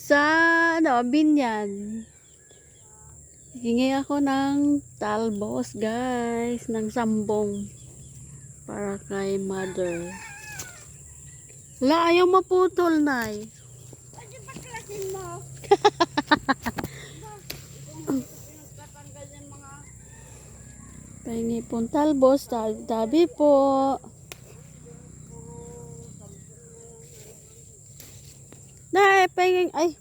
Sa Binyan. Hingi ako ng talbos guys, ng sambong para kay mother. Wala, ayaw maputol, Nay. Pwede ba klasin mo? Pahingi pong talbos, tabi po. Nay, pahingi, ay.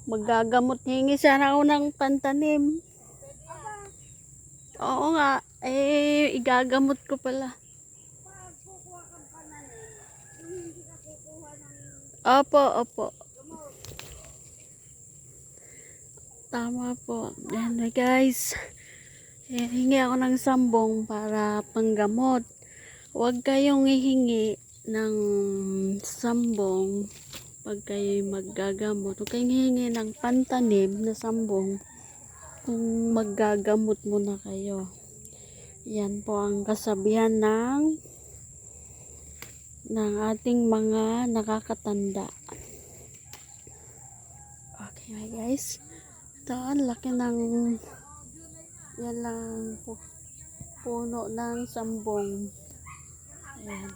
Magagamot, hingi sana ako ng pantanim. Oo nga, igagamot ko pala. Pag kukuha kang pananim, yung hindi ka kukuha ng Opo, opo. gamot. Tama po. Yan na guys. Hingi ako ng sambong para panggamot. Huwag kayong hihingi ng sambong pag kayo'y maggagamot. Huwag kayong hihingi ng pantanim na sambong kung maggagamot muna kayo. Yan po ang kasabihan ng ating mga nakakatanda. Okay guys. Ito, ang laki ng yan lang po, puno ng sambong. Ayan.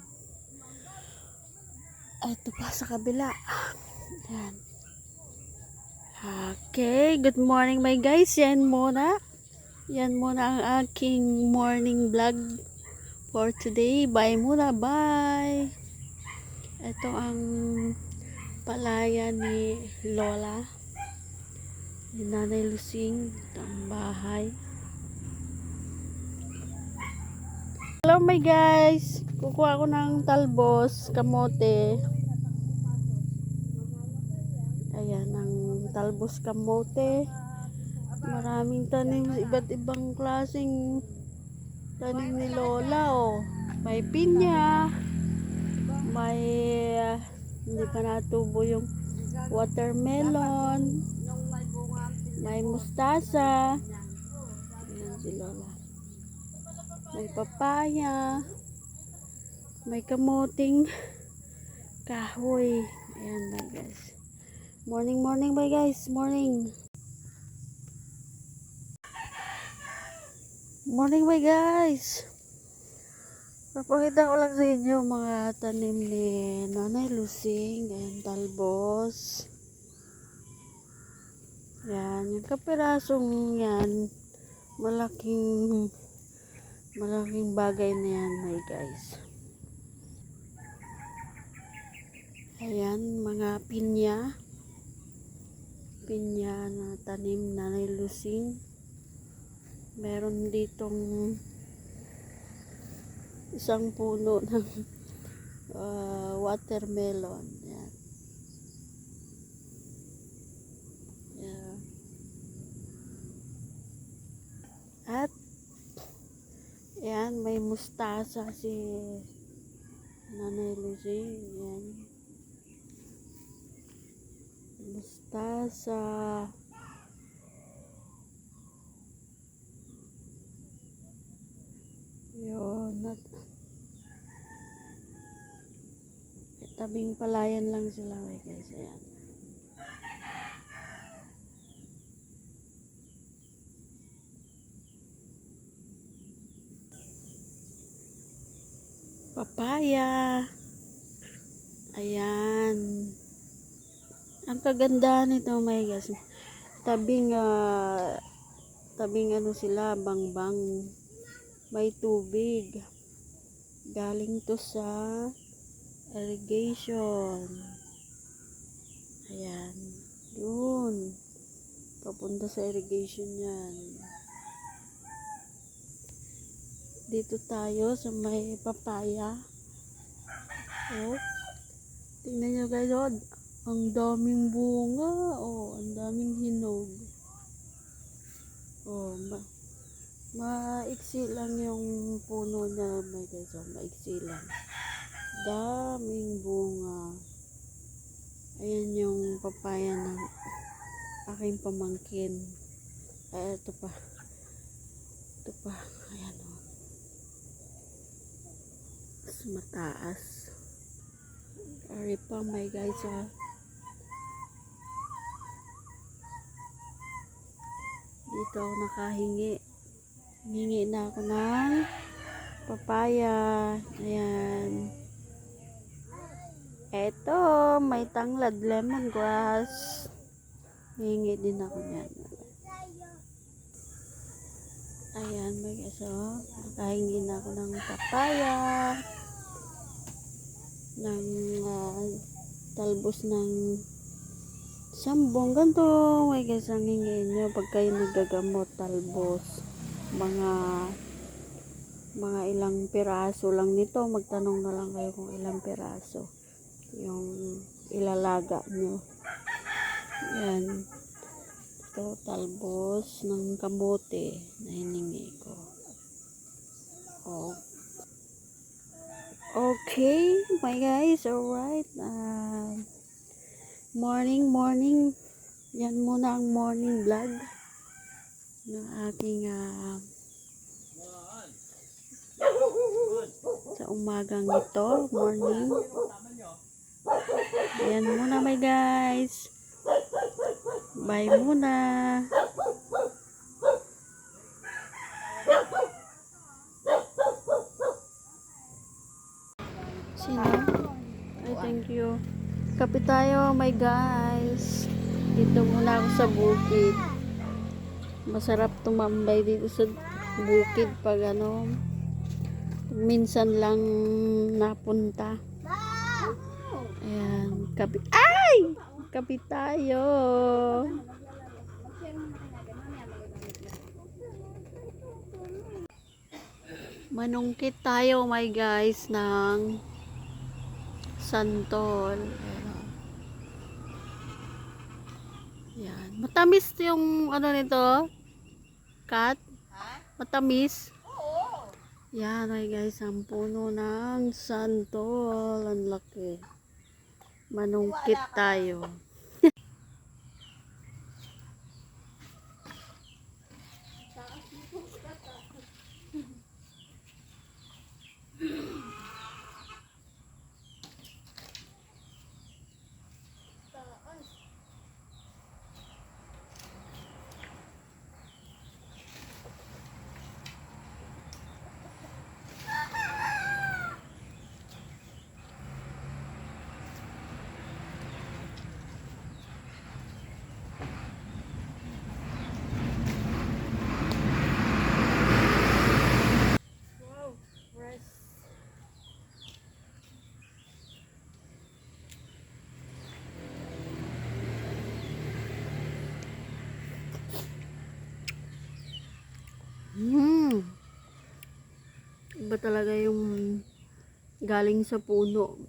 Ito pa sa kabila. Ayan. Okay, good morning my guys. Yan muna ang aking morning vlog for today. Bye muna, bye. Ito ang palaya ni Lola, ni Nanay Lusing. Ito ang bahay. Hello my guys, kukuha ko ng talbos, kamote. Ayan ang talbos kamote. Maraming tanim, iba't ibang klaseng tanim ni Lola. Oh. May pinya, may hindi pa natubo yung watermelon, may mustasa. Ayan si Lola. May papaya, may kamuting kahoy. Ayan na guys. Morning bye guys. Morning bye guys. Papakita ko lang sa inyo mga tanim ni Nanay Lusing. Ayan, talbos. Yan, yung kapirasong yan, malaking bagay na yan my guys. Ayan, mga pinya na tanim na Nanay Lusing. Meron ditong isang puno ng watermelon. Yan. Yan. At yan, may mustasa si Nanay Lusing. Yan. Mustasa. Yun. At tabing palayan lang sila guys. Ayan. Papaya. Ayan. Ang kagandahan nito my guys. Tabing ano sila, bangbang. May tubig. Galing to sa irrigation. Ayan. Yun. Papunta sa irrigation yan. Dito tayo sa may papaya. Oh. Tingnan nyo guys. Oh. Ang daming bunga. Oh. Ang daming hinog. Oh. Maiksi lang yung puno niya. My guys. Oh. Maiksi lang. Daming bunga. Ayan yung papaya ng aking pamangkin. Ay, ito pa. Ayan o. Mas mataas. Ari pa my guys ha. dito ako nakahingi. Hingi na ako ng papaya. Ayan. Eto, may tanglad lemongrass. Hingi din ako yan. Ayan, may kaso. Nakahingi na ako ng papaya. Ng talbos ng sambong. Ganito, may guys, ang hingin nyo pag kayo nagagamot, talbos. Mga ilang piraso lang nito. Magtanong na lang kayo kung ilang piraso yung ilalaga nyo. Yan. Ito, talbos ng kamote na hiningi ko. Oh. Okay, my guys, alright. Morning. Yan muna ang morning vlog ng aking sa umagang ito, morning. Yan muna, my guys. Bye muna. Sino? Ay, thank you. Kape tayo, my guys. Dito muna ako sa bukid. Masarap tumambay dito sa bukid pag minsan lang napunta. Ayan, kape. Ay! Kape tayo. Manungkit tayo, my guys, ng santol. Yan. Matamis yung nito? Kat? Matamis? Yan, my guys, ang puno ng santol. Ang laki. Manungkit tayo. Iba talaga yung galing sa puno.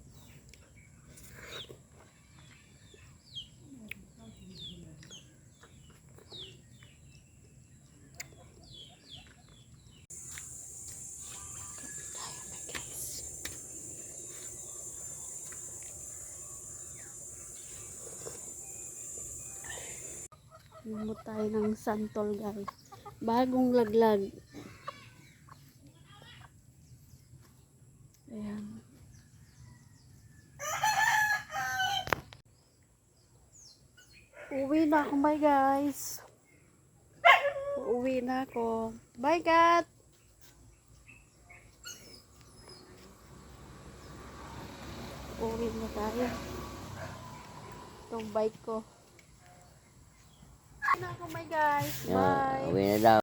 Lumot tayo ng santol, guys. Bagong laglag. Ayan. Uwi na ako, bye guys. Uwi na ako. Bye, cat. Uwi na tayo. Itong bike ko. Uwi na ako, bye guys. Bye. Uwi na daw.